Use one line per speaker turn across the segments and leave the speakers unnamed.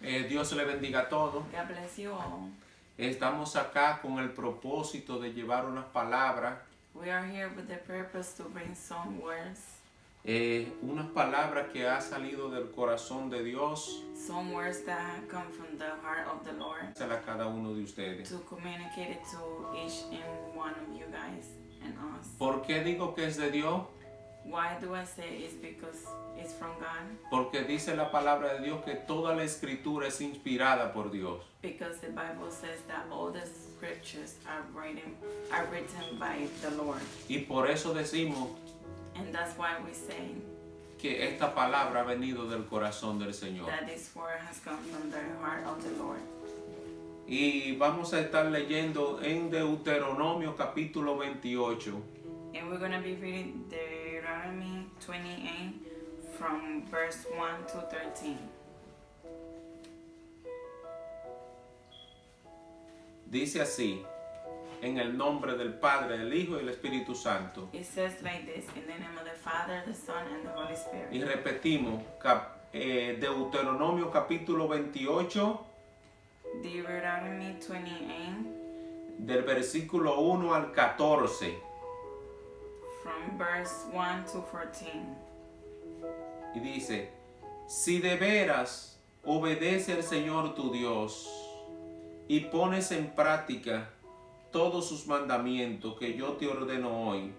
Dios le bendiga a todos.
God bless you all.
Estamos acá con el propósito de llevar unas palabras,
We are here with the purpose to bring some words,
unas palabras que ha salido del corazón de Dios
some words that have come from the heart of the Lord,
a cada uno de ustedes.
to communicate it to each and one of you guys and us.
¿Por qué digo que es de Dios?
Why do I say it's because it's from God?
Porque dice la palabra de Dios que toda la escritura es inspirada por Dios.
Because the Bible says that all the scriptures are written by the Lord.
Y por eso decimos
And that's why we say
que esta palabra ha venido del corazón del Señor.
that this word has come from the heart of the Lord.
Y vamos a estar leyendo en Deuteronomio capítulo 28.
And we're going to be reading Deuteronomy 28 from verse 1 to 13.
Dice así, en el nombre del Padre, del Hijo y del Espíritu Santo.
It says like this, in the name of the Father, the Son, and the Holy Spirit.
Y repetimos, Deuteronomio capítulo 28,
Deuteronomy 28
del versículo 1 al 14.
from verse 1 to 14.
Y dice, si de veras obedece al Señor tu Dios y pones en práctica todos sus mandamientos que yo te ordeno hoy,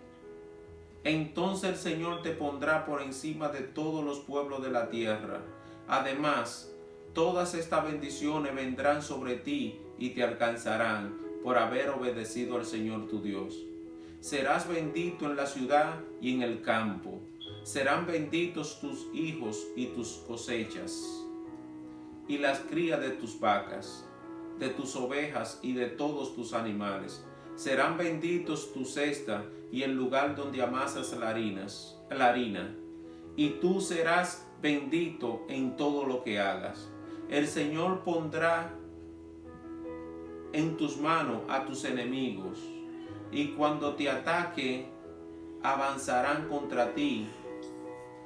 entonces el Señor te pondrá por encima de todos los pueblos de la tierra. Además, todas estas bendiciones vendrán sobre ti y te alcanzarán por haber obedecido al Señor tu Dios. Serás bendito en la ciudad y en el campo. Serán benditos tus hijos y tus cosechas, y las crías de tus vacas, de tus ovejas y de todos tus animales. Serán benditos tu cesta y el lugar donde amasas la harina, y tú serás bendito en todo lo que hagas. El Señor pondrá en tus manos a tus enemigos, y cuando te ataque, avanzarán contra ti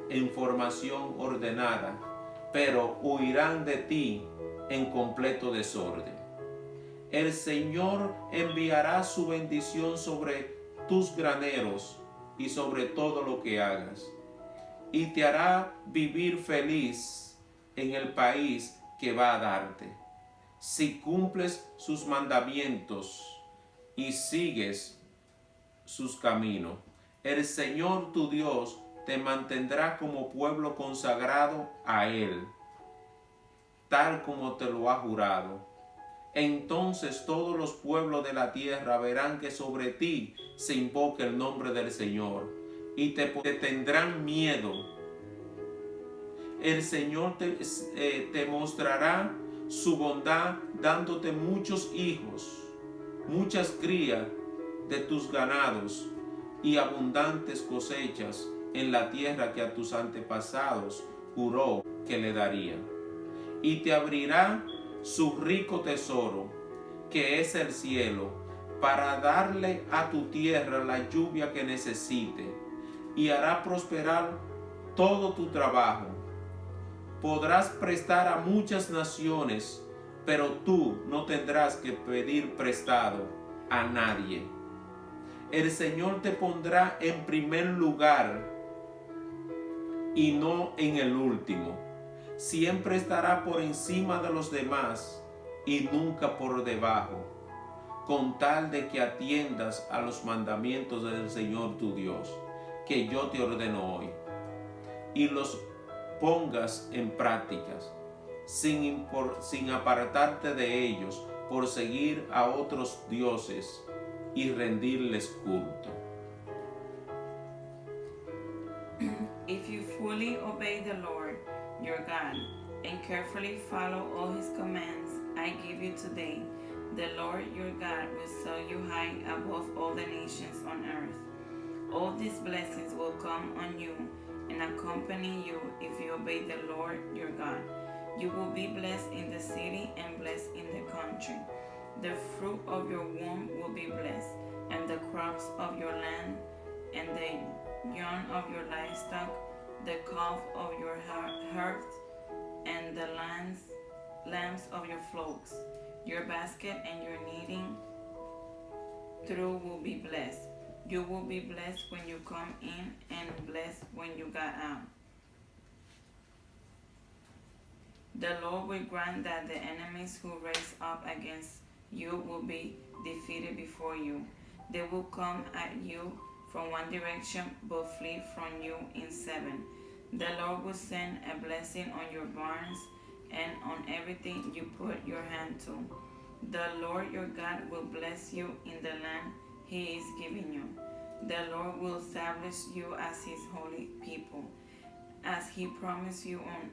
en formación ordenada, pero huirán de ti en completo desorden. El Señor enviará su bendición sobre tus graneros y sobre todo lo que hagas, y te hará vivir feliz en el país que va a darte, si cumples sus mandamientos y sigues sus caminos. El Señor tu Dios te mantendrá como pueblo consagrado a Él, tal como te lo ha jurado. Entonces todos los pueblos de la tierra verán que sobre ti se invoca el nombre del Señor, y te tendrán miedo. El Señor te mostrará su bondad dándote muchos hijos, muchas crías de tus ganados y abundantes cosechas en la tierra que a tus antepasados juró que le daría. Y te abrirá su rico tesoro, que es el cielo, para darle a tu tierra la lluvia que necesite, y hará prosperar todo tu trabajo. Podrás prestar a muchas naciones, pero tú no tendrás que pedir prestado a nadie. El Señor te pondrá en primer lugar y no en el último. Siempre estará por encima de los demás y nunca por debajo, con tal de que atiendas a los mandamientos del Señor tu Dios, que yo te ordeno hoy, y los pongas en prácticas, sin apartarte de ellos por seguir a otros dioses y rendirles culto.
If you fully obey the Lord your God and carefully follow all his commands I give you today, the Lord your God will set you high above all the nations on earth. All these blessings will come on you and accompany you if you obey the Lord your God. You will be blessed in the city and blessed in the country. The fruit of your womb will be blessed, and the crops of your land, and the young of your livestock, the calf of your herds, and the lambs lambs of your flocks. Your basket and your kneading trough will be blessed. You will be blessed when you come in and blessed when you go out. The Lord will grant that the enemies who raise up against you will be defeated before you. They will come at you from one direction, but flee from you in seven. The Lord will send a blessing on your barns and on everything you put your hand to. The Lord your God will bless you in the land he is giving you. The Lord will establish you as his holy people, as he promised you on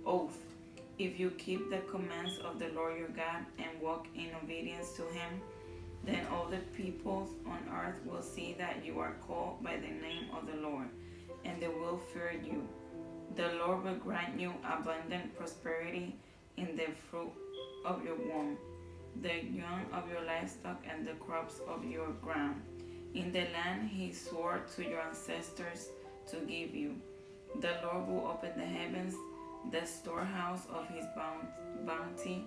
oath. If you keep the commands of the Lord your God and walk in obedience to him, then all the peoples on earth will see that you are called by the name of the Lord, and they will fear you. The Lord will grant you abundant prosperity in the fruit of your womb, the young of your livestock, and the crops of your ground, in the land he swore to your ancestors to give you. The Lord will open the heavens, the storehouse of his bounty,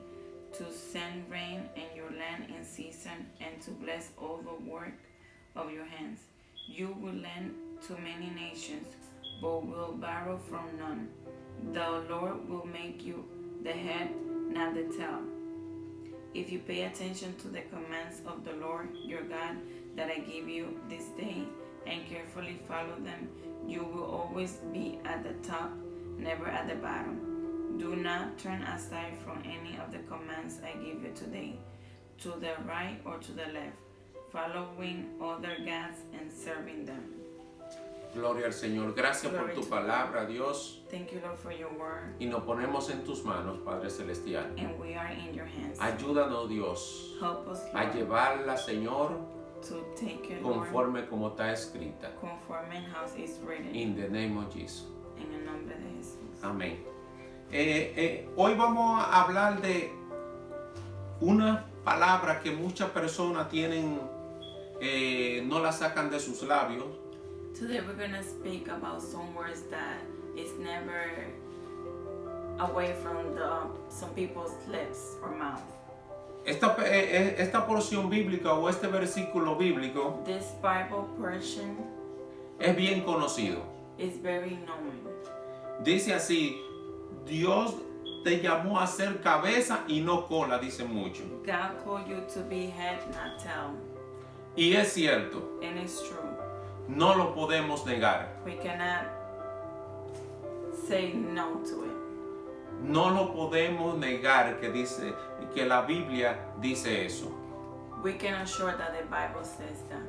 to send rain in your land in season, and to bless all the work of your hands. You will lend to many nations, but will borrow from none. The Lord will make you the head, not the tail. If you pay attention to the commands of the Lord your God that I give you this day, and carefully follow them, you will always be at the top, never at the bottom. Do not turn aside from any of the commands I give you today, to the right or to the left, following other gods and serving them.
Gloria al Señor. Gracias por tu palabra, Dios.
Thank you, Lord, for your word.
Y nos ponemos en tus manos, Padre Celestial.
And we are in your hands.
Ayúdanos, Dios,
Help us,
a
Lord,
llevarla, Señor,
to take it, Lord,
conforme como está escrita.
conforme how it's written.
In the name of Jesus.
En el nombre de Jesús.
Amén. Hoy vamos a hablar de una palabra que muchas personas tienen, no la sacan de sus labios.
Today we're going to speak about some words that is never away from some people's lips or mouth.
Esta porción bíblica o este versículo bíblico
This Bible portion
es bien conocido.
is very known.
Dice así: Dios te llamó a ser cabeza y no cola, dice mucho.
God called you to be head, not tail.
Y es cierto,
And it's true.
no lo podemos negar.
We cannot say no to it.
No lo podemos negar que la Biblia dice eso.
We can assure that the Bible says that.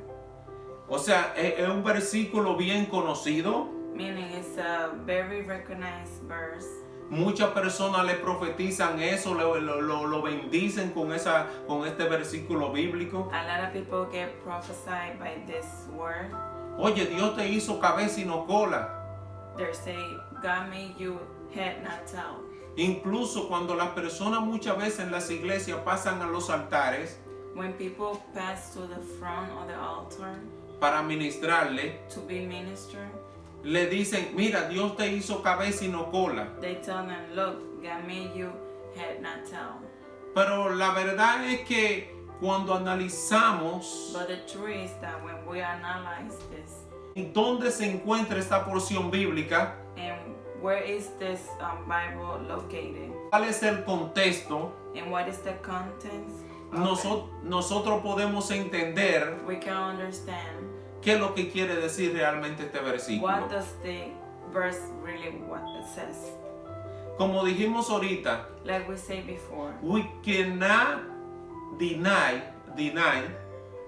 O sea, es un versículo bien conocido.
Meaning it's a very recognized verse.
Muchas personas le profetizan eso, lo bendicen con este versículo bíblico.
A lot of people get prophesied by this word.
Oye, Dios te hizo cabeza y no cola.
They say, God made you head, not tail.
Incluso cuando las personas muchas veces en las iglesias pasan a los altares
When people pass to the front of the altar
para ministrarle,
to be ministered,
le dicen, mira, Dios te hizo cabeza y no cola.
they tell them, look, God made you head, not tail.
Pero la verdad es que cuando analizamos
But the truth is that when we analyze this,
dónde se encuentra esta porción bíblica,
and where is this Bible located,
cuál es el contexto,
and what is the contents,
nosotros podemos entender
we can understand
qué es lo que quiere decir realmente este versículo.
what does the verse really what it says.
Como dijimos ahorita,
Like we say before,
we cannot deny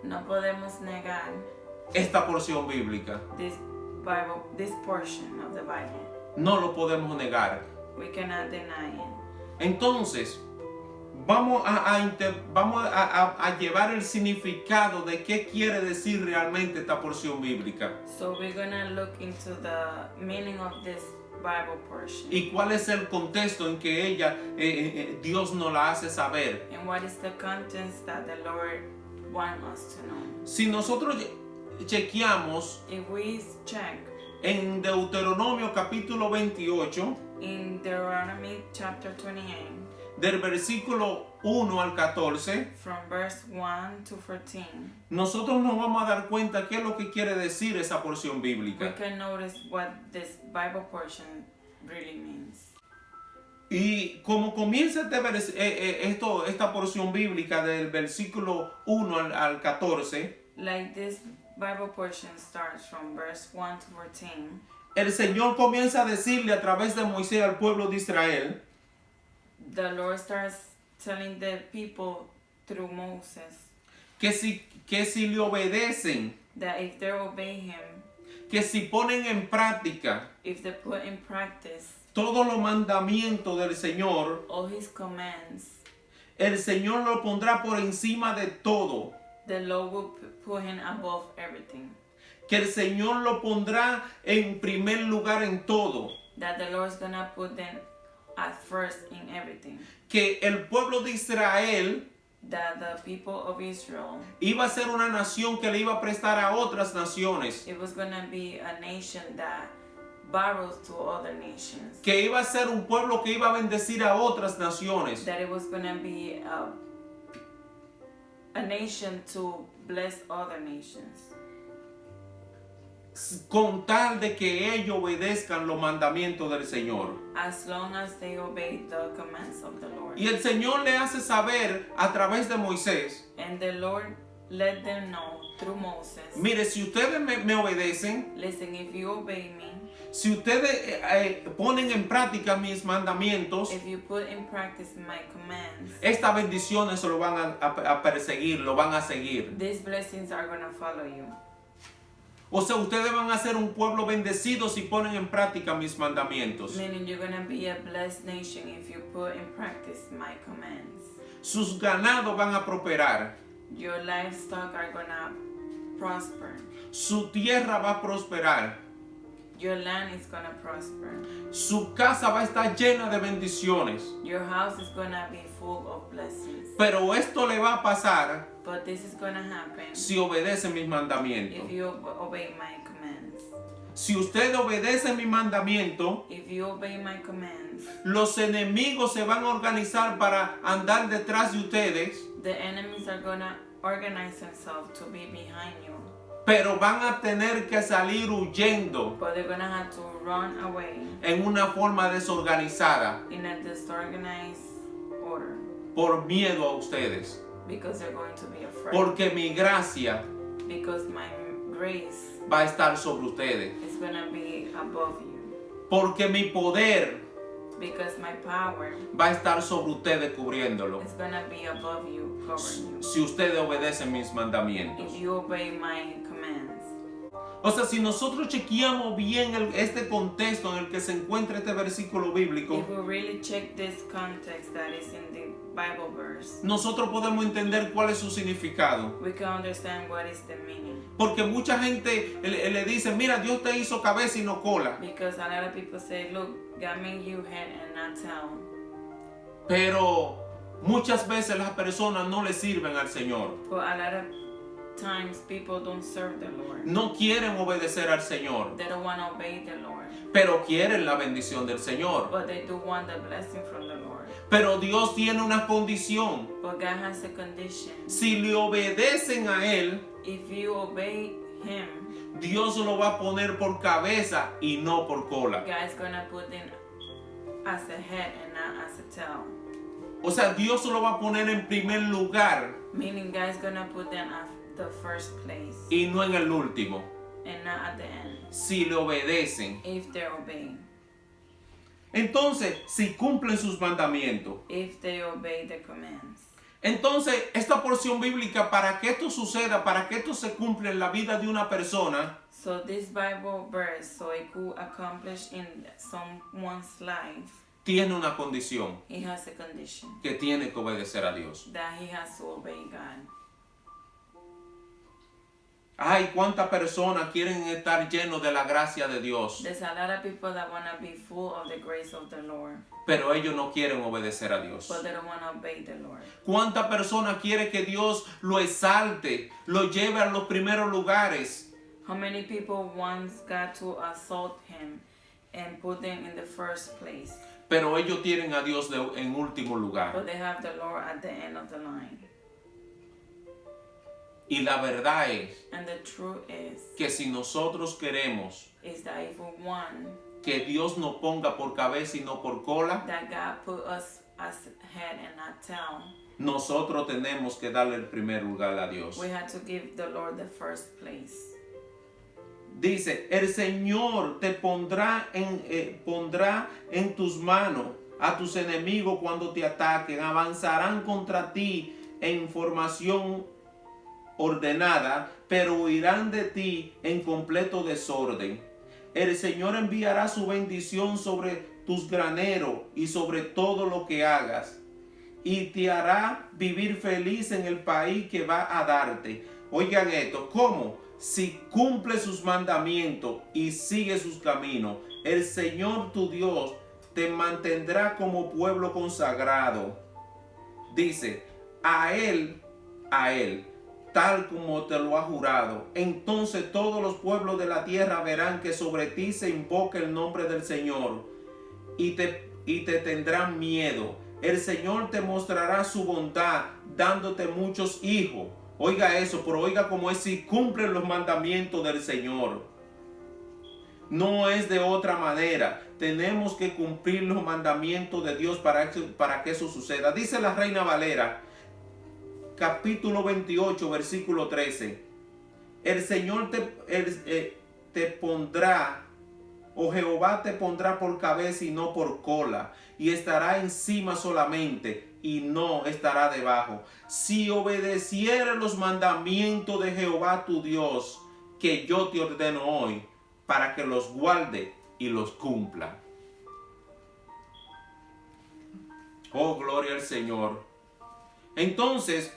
no podemos negar
esta porción bíblica.
this Bible, this portion of the Bible.
No lo podemos negar.
We cannot deny it.
Entonces, vamos a llevar el significado de qué quiere decir realmente esta porción bíblica.
So we're gonna look into the meaning of this Bible portion.
Y cuál es el contexto en que Dios nos la hace saber.
And what is the contents that the Lord wants us to know.
Si nosotros chequeamos
If we check
en Deuteronomio capítulo 28,
In Deuteronomy chapter 28,
del versículo 1 al 14,
from verse 1 to 14,
nosotros nos vamos a dar cuenta qué es lo que quiere decir esa porción
we
bíblica.
can notice what this Bible portion really means.
Y como comienza esta porción bíblica del versículo 1 al 14,
Like this Bible portion starts from verse 1 to 14,
el Señor comienza a decirle a través de Moisés al pueblo de Israel
the Lord starts telling the people through Moses
que si le obedecen,
that if they obey him,
que si ponen en práctica
if they put in practice
todos los mandamientos del Señor,
all his commands,
el Señor lo pondrá por encima de todo.
the Lord will put him above everything.
Que el Señor lo pondrá en primer lugar en todo.
That the Lord's gonna put them at first in everything.
Que el pueblo de Israel
That the people of Israel,
iba a ser una nación que le iba a prestar a otras naciones.
it was gonna be a nation that borrows to other nations.
Que iba a ser un pueblo que iba a bendecir a otras naciones.
That it was gonna be a nation to bless other nations.
Con tal de que ellos obedezcan los mandamientos del Señor.
As long as they obey the commands of the Lord.
Y el Señor le hace saber a través de Moisés,
And the Lord let them know through Moses.
mire, si ustedes me obedecen,
Listen, if you obey me,
si ustedes ponen en práctica mis mandamientos,
if you put in practice my commands,
estas bendiciones se lo van a perseguir, lo van a seguir.
these blessings are gonna follow you.
O sea, ustedes van a ser un pueblo bendecido si ponen en práctica mis mandamientos.
Meaning you're gonna be a blessed nation if you put in practice my commands.
Sus ganados van a prosperar.
Your livestock are gonna prosper.
Su tierra va a prosperar.
Your land is gonna prosper.
Su casa va a estar llena de bendiciones.
Your house is gonna be full of blessings.
Pero esto le va a pasar
But this is gonna happen
si obedece mis mandamientos.
if you obey my commands.
Si usted obedece mi mandamiento,
If you obey my commands,
los enemigos se van a organizar para andar detrás de ustedes,
the enemies are gonna organize themselves to be behind you.
pero van a tener que salir huyendo
But they're gonna have to run away
en una forma desorganizada
in a disorganized order
por miedo a ustedes.
because they're going to be afraid.
Porque mi gracia
Because my grace
va a estar sobre ustedes.
is gonna be above you.
Porque mi poder
Because my power
va a estar sobre ustedes cubriéndolo.
is gonna be above you, covering you.
Si ustedes obedecen mis mandamientos.
If you obey my commands.
O sea, si nosotros chequeamos bien este contexto en el que se encuentra este versículo bíblico,
If we really check this context that is in the Bible verse,
nosotros podemos entender cuál es su significado.
we can understand what is the meaning.
Porque mucha gente le dice, mira, Dios te hizo cabeza y no cola.
Because a lot of people say, look, God made you head and not tail.
Pero muchas veces las personas no le sirven al Señor.
But a lot of times people don't serve the Lord.
No quieren obedecer al Señor,
They don't want to obey the Lord.
pero quieren la bendición del Señor.
But they do want the blessing from the Lord.
Pero Dios tiene una condición.
But God has a condition.
Si le obedecen a Él,
If you obey Him,
Dios lo va a poner por cabeza y no por cola.
God is going to put in as a head and not as a tail.
O sea, Dios lo va a poner en primer lugar
Meaning God is going to put them at the first place
y no en el último.
and not at the end.
Si le obedecen.
If they obey.
Entonces, si cumplen sus mandamientos.
If they obey the commands.
Entonces, esta porción bíblica, para que esto suceda, para que esto se cumpla en la vida de una persona,
So this Bible verse, so it could accomplish in someone's life,
tiene una condición,
he has a condition
que tiene que obedecer a Dios.
that he has to obey God.
Ay, cuántas personas quieren estar llenos de la gracia de Dios,
There's a lot of people that want to be full of the grace of the Lord,
pero ellos no quieren obedecer a Dios.
but they don't want to obey the Lord.
¿Cuántas personas quieren que Dios lo exalte, lo lleve a los primeros lugares?
How many people want God to assault him and put them in the first place.
Pero ellos tienen a Dios en último lugar.
But they have the Lord at the end of the line.
Y la verdad es
And the truth
que si nosotros queremos
is that if we want
que Dios nos ponga por cabeza y no por cola,
that God put us as head and not tail,
nosotros tenemos que darle el primer lugar a Dios.
we had to give the Lord the first place.
Dice, el Señor te pondrá en tus manos a tus enemigos cuando te ataquen. Avanzarán contra ti en formación ordenada, pero huirán de ti en completo desorden. El Señor enviará su bendición sobre tus graneros y sobre todo lo que hagas, y te hará vivir feliz en el país que va a darte. Oigan esto, ¿cómo? Si cumple sus mandamientos y sigue sus caminos, el Señor tu Dios te mantendrá como pueblo consagrado. Dice, a Él, tal como te lo ha jurado. Entonces todos los pueblos de la tierra verán que sobre ti se invoca el nombre del Señor y te tendrán miedo. El Señor te mostrará su bondad dándote muchos hijos. Oiga eso, pero oiga cómo es si cumplen los mandamientos del Señor. No es de otra manera. Tenemos que cumplir los mandamientos de Dios para que eso suceda. Dice la Reina Valera, capítulo 28, versículo 13. El Señor te pondrá, o Jehová te pondrá por cabeza y no por cola, y estará encima solamente y no estará debajo. Si obedecieres los mandamientos de Jehová tu Dios, que yo te ordeno hoy, para que los guarde y los cumpla. Oh, gloria al Señor. Entonces,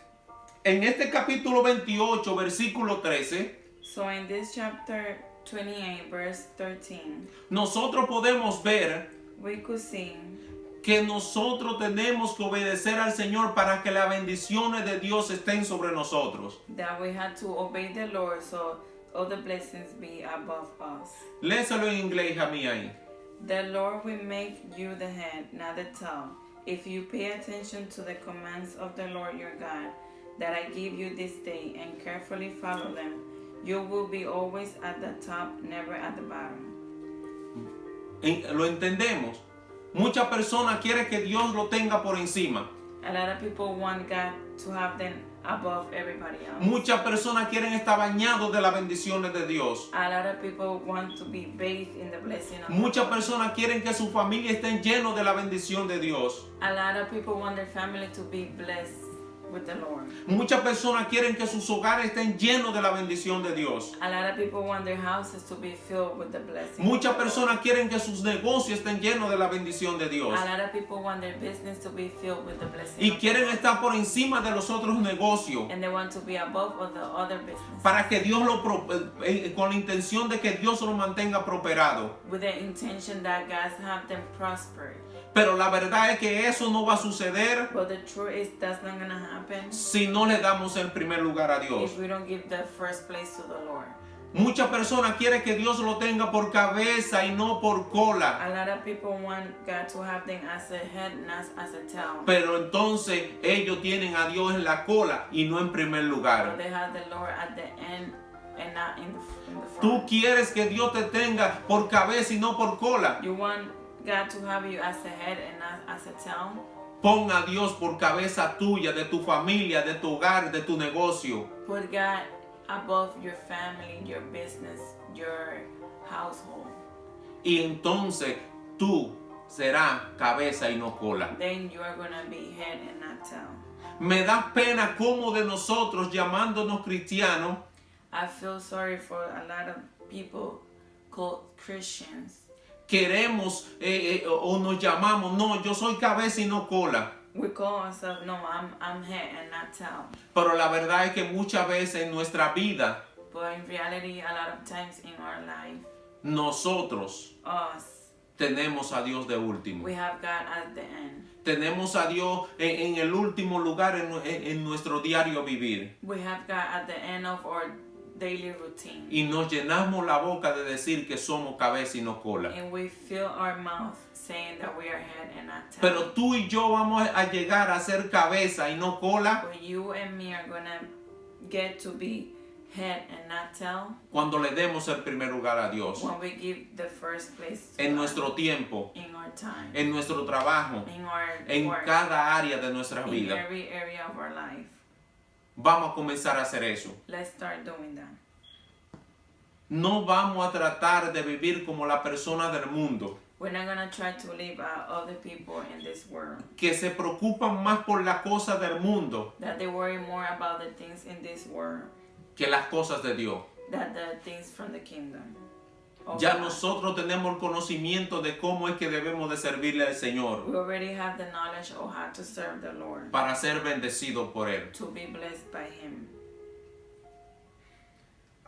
en este capítulo 28, versículo 13,
So in this chapter 28, verse 13,
nosotros podemos ver
we could see
que nosotros tenemos que obedecer al Señor para que las bendiciones de Dios estén sobre nosotros.
that we had to obey the Lord so all the blessings be above us.
Léeselo en inglés a mí ahí.
The Lord will make you the head, not the tail, if you pay attention to the commands of the Lord your God that I give you this day and carefully follow them. You will be always at the top, never at the bottom.
Lo entendemos. Muchas personas quieren que Dios lo tenga por encima.
A lot of people want God to have them above everybody else.
Muchas personas quieren estar bañados de las bendiciones de Dios.
A lot of people want to be bathed in the blessing of
Muchas
God.
personas quieren que su familia esté lleno de la bendición de Dios.
A lot of people want their family to be blessed with the Lord.
Muchas personas quieren que sus hogares estén llenos de la bendición de Dios.
A lot of people want their houses to be filled with the blessing.
Muchas
of the Lord.
personas quieren que sus negocios estén llenos de la bendición de Dios.
A lot of people want their business to be filled with the blessing
Y
of
quieren
God.
estar por encima de los otros negocios.
And they want to be above all the other businesses.
Para que Dios con la intención de que Dios lo mantenga prosperado.
With the intention that God have them prosper.
Pero la verdad es que eso no va a suceder
But the truth is that's not going to happen
si no le damos el primer lugar a Dios.
if we don't give the first place to the Lord.
Muchas personas quieren que Dios lo tenga por cabeza y no por cola.
A lot of people want God to have them as a head, not as a tail.
Pero entonces ellos tienen a Dios en la cola y no en primer
So
lugar.
they have the Lord at the end and not in the
Tú
front.
quieres que Dios te tenga por cabeza y no por cola.
You want God to have you as a head and not as a tail.
Pon a Dios por cabeza tuya, de tu familia, de tu hogar, de tu negocio.
Put God above your family, your business, your household.
Y entonces tú serás cabeza y no cola.
Then you are going to be head and not tail.
Me da pena como de nosotros llamándonos cristianos
I feel sorry for a lot of people called Christians.
queremos o nos llamamos, no, yo soy cabeza y no cola.
We call ourselves, no, I'm head and not tail.
Pero la verdad es que muchas veces en nuestra vida,
But in reality, a lot of times in our life,
nosotros
us,
tenemos a Dios de último.
we have God at the end.
Tenemos a Dios en el último lugar en nuestro diario vivir.
We have God at the end of our daily routine.
Y nos llenamos la boca de decir que somos cabeza y no cola.
And we fill our mouth saying that we are head and not tail.
Pero tú y yo vamos a llegar a ser cabeza y no cola
But you and me are going to get to be head and not tail
cuando le demos el primer lugar a Dios.
when we give the first place to
En
God,
nuestro tiempo,
in our time,
en nuestro trabajo,
in our
en
work,
cada área de nuestra
in
vida.
every area of our life.
Vamos a comenzar a hacer eso.
Let's start doing that.
No vamos a tratar de vivir como la persona del mundo,
We're not going to try to live out other people in this world,
que se preocupan más por las cosas del mundo
that they worry more about the things in this world
que las cosas de Dios.
than the things from the kingdom. of
Ya
God.
nosotros tenemos el conocimiento de cómo es que debemos de servirle al Señor
We already have the knowledge of how to serve the Lord,
para ser bendecidos por Él.
to be blessed by Him.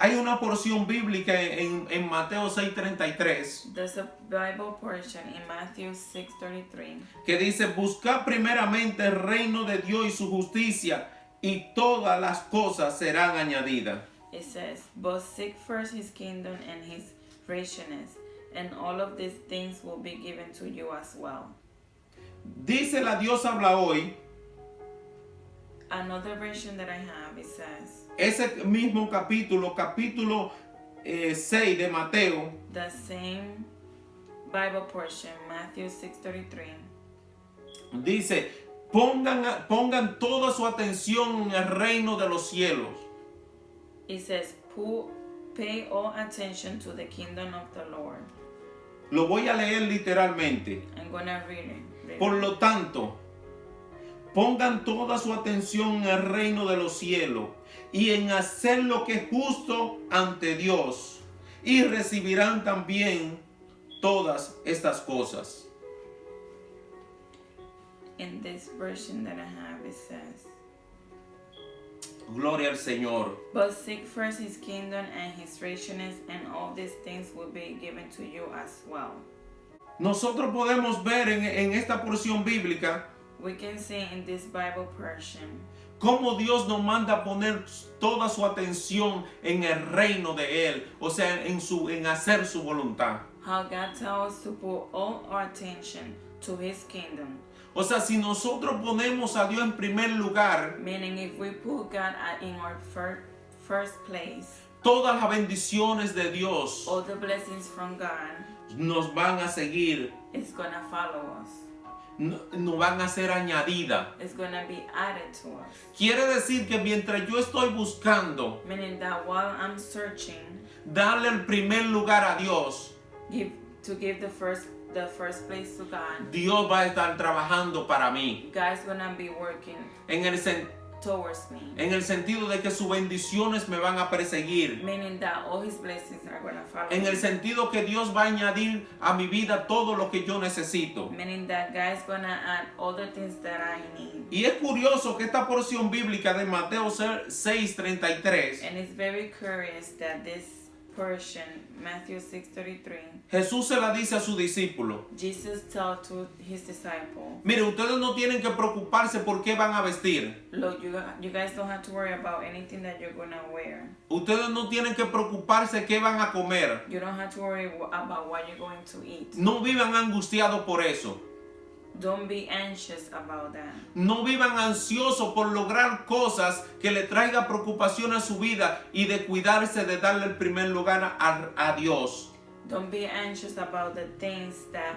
Hay una porción bíblica en Mateo 6:33
There's a Bible portion in Matthew 6:33
que dice: buscad primeramente el reino de Dios y su justicia, y todas las cosas serán añadidas.
It says, "But seek first His kingdom and His righteousness, and all of these things will be given to you as well."
Dice la Dios habla hoy,
Another version that I have, it says,
ese mismo capítulo 6 de Mateo,
the same Bible portion, Matthew 6:33.
dice: pongan toda su atención en el reino de los cielos.
It says, "Pay all attention to the kingdom of the Lord."
Lo voy a leer literalmente.
I'm gonna read it.
Por lo tanto, pongan toda su atención en el reino de los cielos y en hacer lo que es justo ante Dios, y recibirán también todas estas cosas.
In this version that I have, it says,
Gloria al Señor.
"But seek first His kingdom and His righteousness, and all these things will be given to you as well."
Nosotros podemos ver en esta porción bíblica
We can see in this Bible portion
cómo Dios nos manda a poner toda su atención en el reino de Él, o sea, en hacer su voluntad.
how God tells us to put all our attention to His kingdom.
O sea, si nosotros ponemos a Dios en primer lugar,
Meaning, if we put God in our first place,
todas las bendiciones de Dios
all the blessings from God
nos van a seguir,
is gonna follow us.
nos van a ser añadidas.
It's gonna be added to us.
Quiere decir que mientras yo estoy buscando
Meaning that while I'm searching,
darle el primer lugar a Dios,
give the first place to God,
Dios va a estar trabajando para mí.
God's gonna be working
En
towards me.
el sentido de que sus bendiciones me van a perseguir.
Meaning that all His blessings are gonna follow
En el
me.
sentido que Dios va a añadir a mi vida todo lo que yo necesito.
Meaning that God's gonna add all the things that I need.
Y es curioso que esta porción bíblica de Mateo 6:33,
And it's very curious that this portion, Matthew 6:33,
Jesús se la dice a su discípulo:
Jesus told to His disciples,
mire, ustedes no tienen que preocuparse por qué van a vestir.
"Look, you guys don't have to worry about anything that you're gonna wear.
Ustedes no tienen que preocuparse qué van a comer.
You don't have to worry about what you're going to eat.
No vivan angustiados por eso.
Don't be anxious about that.
No vivan ansiosos por lograr cosas que le traiga preocupación a su vida y de cuidarse de darle el primer lugar a Dios.
Don't be anxious about the things that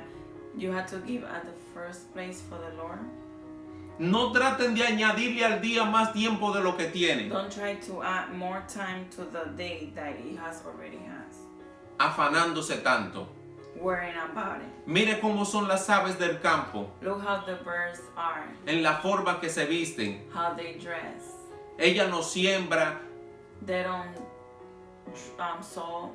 you have to give at the first place for the Lord.
No traten de añadirle al día más tiempo de lo que tienen,
Don't try to add more time to the day that He already has.
afanándose tanto.
Worrying about it.
Mire cómo son las aves del campo,
Look how the birds are,
en la forma que se visten.
how they dress.
Ella no siembra
They don't sow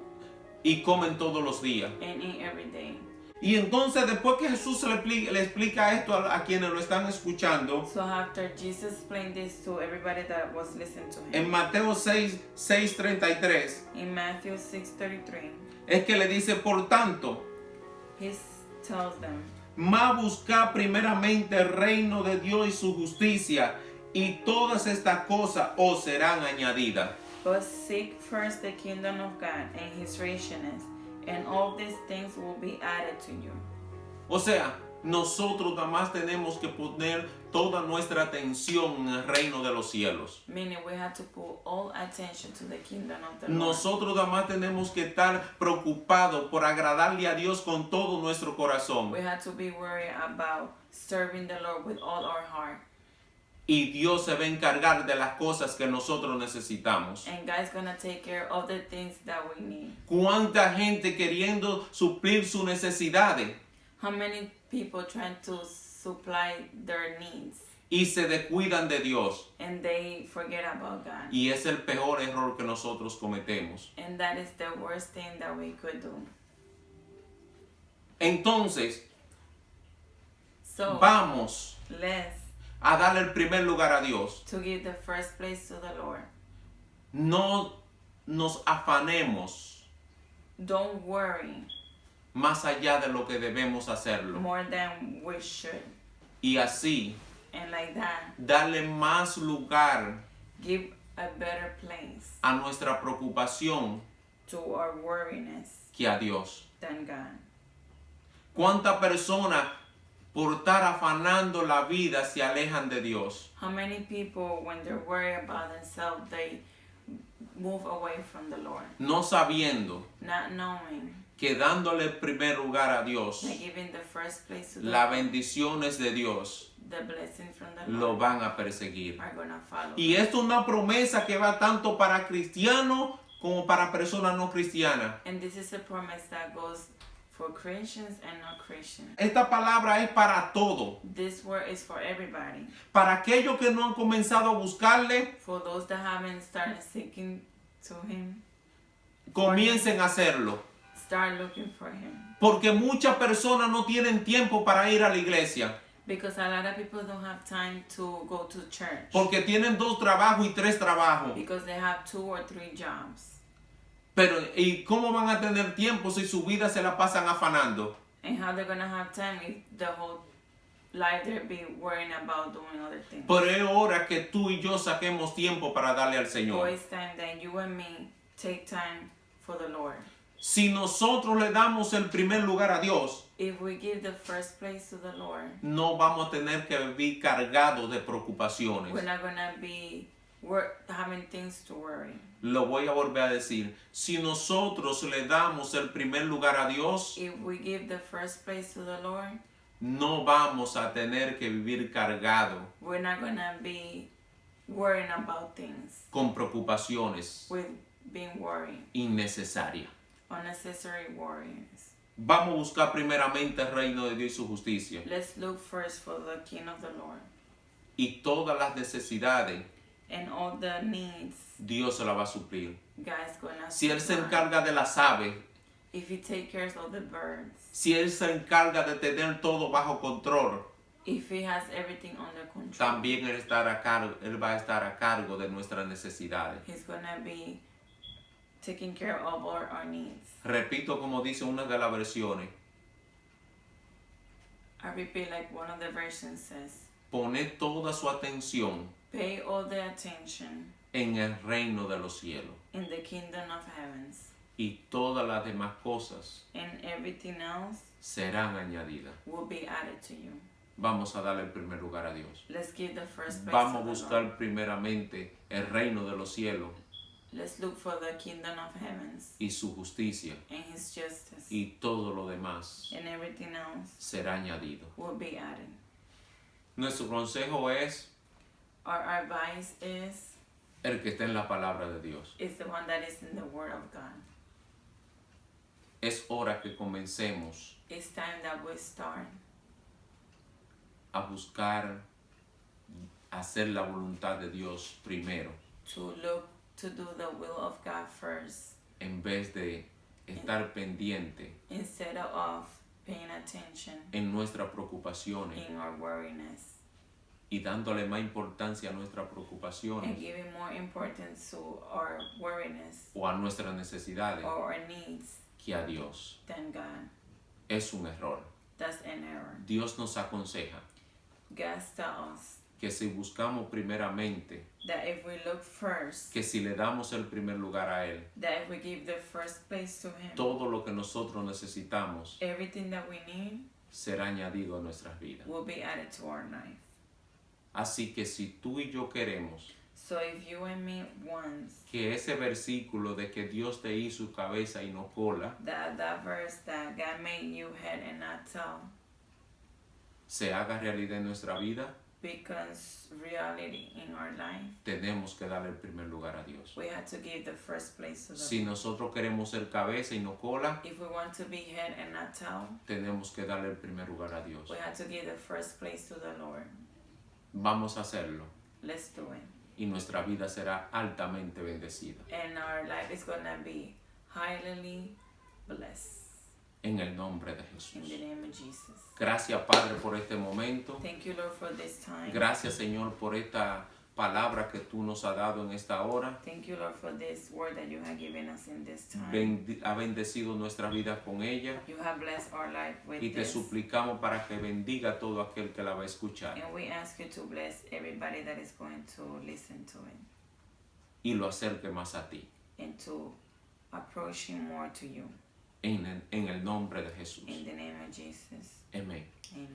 y comen todos los días.
and eat every day.
Y entonces después que Jesús le explica esto a quienes lo están escuchando,
So after Jesus explained this to everybody that was listening to Him,
en Mateo 6:33,
in Matthew 6:33,
es que le dice: por tanto,
He tells them,
más buscad primeramente el reino de Dios y su justicia, y todas estas cosas os serán añadidas.
But seek first the kingdom of God and his righteousness, and all these things will be added to you.
O sea, nosotros nada más tenemos que poner toda nuestra atención en el reino de los cielos.
Meaning we have to put all attention to the kingdom of the Lord.
Nosotros nada más tenemos que estar preocupados por agradarle a Dios con todo nuestro corazón.
We have to be worried about serving the Lord with all our heart.
Y Dios se va a encargar de las cosas que nosotros necesitamos.
And God's gonna take care of the things that we need.
¿Cuánta gente queriendo suplir sus necesidades
How many people trying to supply their needs
y se descuidan de Dios?
and they forget about God?
Y es el peor error que nosotros cometemos.
And that is the worst thing that we could do.
Entonces,
So
vamos
let's
a darle el primer lugar a Dios.
to give the first place to the Lord.
No nos afanemos
Don't worry
más allá de lo que debemos hacerlo.
more than we should.
Y así,
And like that,
darle más lugar
give a better place
a nuestra preocupación
to our worriness
que a Dios.
than God.
¿Cuántas personas por estar afanando la vida se alejan de Dios?
How many people, when they're worried about themselves, they move away from the Lord,
No sabiendo
not knowing
que dándole el primer lugar a Dios,
that giving the first place to the
las
Lord,
bendiciones de Dios
the blessing from the
lo
Lord
van a perseguir.
are gonna follow.
Y esto es una promesa que va tanto para cristianos como para personas no cristianas.
And this is a promise that goes for Christians and not Christians.
Esta palabra es para todo.
This word is for everybody.
Para aquellos que no han comenzado a buscarle,
For those that haven't started seeking to Him,
comiencen a hacerlo.
start looking for Him.
Porque muchas personas no tienen tiempo para ir a la iglesia.
Because a lot of people don't have time to go to church.
Porque tienen 2 trabajos y 3 trabajos.
Because they have 2 or 3 jobs.
Pero, ¿y cómo van a tener tiempo si su vida se la pasan afanando?
And how they're gonna have time if the whole life they'll be worrying about doing other things.
Pero es hora que tú y yo saquemos tiempo para darle al
So
Señor.
it's time that you and me take time for the Lord.
Si nosotros le damos el primer lugar a Dios,
If we give the first place to the Lord,
no vamos a tener que vivir cargados de preocupaciones.
we're not gonna be having things to worry.
Lo voy a volver a decir. Si nosotros le damos el primer lugar a Dios,
If we give the first place to the Lord,
no vamos a tener que vivir cargados
we're not gonna be worrying about things
con preocupaciones
with being worried,
innecesarias.
unnecessary worries.
Vamos a buscar primeramente el reino de Dios y su justicia.
Let's look first for the King of the Lord.
Y todas las necesidades,
And all the needs,
Dios se las va a suplir.
God's gonna
Si Él se
supply.
encarga de las aves,
If He take care of the birds,
si Él se encarga de tener todo bajo control,
if He has everything under control,
también Él va a estar a cargo de nuestras necesidades.
He's gonna be taking care of all our needs.
Repito como dice una de las versiones,
I repeat like one of the versions says,
poned toda su atención
pay all the attention
en el reino de los cielos
in the kingdom of heavens,
y todas las demás cosas
and everything else
serán añadidas.
will be added to you.
Vamos a darle el primer lugar a Dios.
Let's give the first place
Vamos a
to the
buscar
Lord.
primeramente el reino de los cielos
Let's look for the kingdom of heavens
y su justicia,
and His justice,
y todo lo demás
and everything else
será añadido.
will be added.
Nuestro consejo es
Our advice is
el que está en la palabra de Dios.
the one that is in the Word of God.
Es hora que comencemos
It's time that we start
a buscar hacer la voluntad de Dios primero,
to look to do the will of God first,
en vez de estar pendiente
instead of paying attention
en nuestras preocupaciones
in our worriness
y dándole más importancia a nuestras
and
preocupaciones
giving more importance to our worriness
o a nuestras necesidades
or our needs
que a Dios.
than God.
Es un error.
That's an error.
Dios nos aconseja
God tells us
que si buscamos primeramente,
that if we look first,
que si le damos el primer lugar a Él,
that if we give the first place to Him,
todo lo que nosotros necesitamos
everything that we need
será añadido a nuestras vidas.
will be added to our life.
Así que si tú y yo queremos
So if you and me want
que ese versículo de que Dios te hizo cabeza y no cola
that verse that God made you head and not tail
se haga realidad en nuestra vida,
becomes reality in our life,
tenemos que darle el primer lugar a Dios.
we have to give the first place to the
Si nosotros queremos ser cabeza y no cola,
If we want to be head and not tail,
tenemos que darle el primer lugar a Dios.
we have to give the first place to the Lord.
Vamos a hacerlo
Let's do it.
y nuestra vida será altamente bendecida.
And our life is going to be highly blessed.
En el nombre de
In
Jesús.
the name of Jesus.
Gracias, Padre, por este momento.
Thank you, Lord, for this time.
Gracias, Señor, por esta palabra que tú nos has dado en esta hora.
Thank you, Lord, for this word that you have given us in this time.
Ha bendecido nuestra vida con ella.
You have blessed our life with
Y te
this.
suplicamos para que bendiga a todo aquel que la va a escuchar.
And we ask you to bless everybody that is going to listen to it
Y lo acerque más a ti.
and to approach Him more to you.
En el nombre de Jesús.
In the name of Jesus.
Amén.
Amen.